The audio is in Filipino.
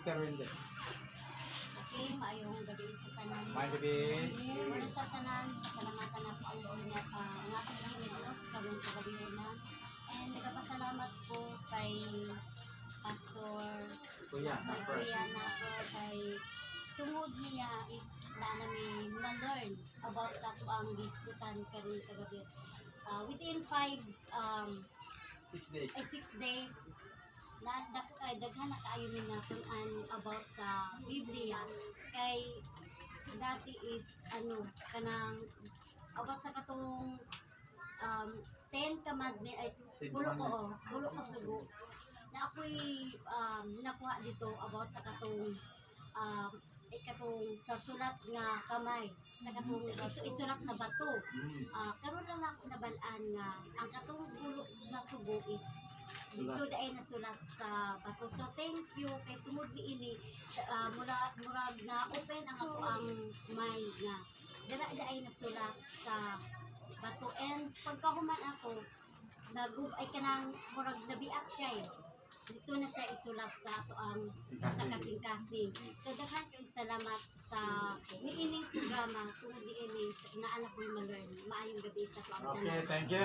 Sister Wendy. Okay, maayong gabi sa tanan. Maayong gabi. Muna sa tanan, pasalamatan na po ang Lord niya ang ating Panginoon Diyos, kagong kagabihunan. And nagpasalamat po kay Pastor Kuya, Kuya na po kay tungod niya is na namin ma-learn about sa ito ang diskutan karon kagabi. Within 6 days, daghan na kaayo ni natin about sa Biblia kay dati is kanang about sa katong 10 commandment ay pulo ko sugo na ako'y nakuha dito about sa katong sa sulat nga kamay sa katong isulat sa bato. Karon lang ako nabalaan nga ang katong pulo na sugo is dito dahil nasulat sa bato. So thank you kay tungod niini murag na open ang ako ang mind nga dala-dala nasulat sa bato. And pagkahuman ako ay kanang murag nabiak siya dito na siya isulat sa ato ang sa kasing-kasing. So daghan kayong salamat sa niining programa tungod niini na anak ko ma-learn. Maayong gabi sa tuang Okay, thank you.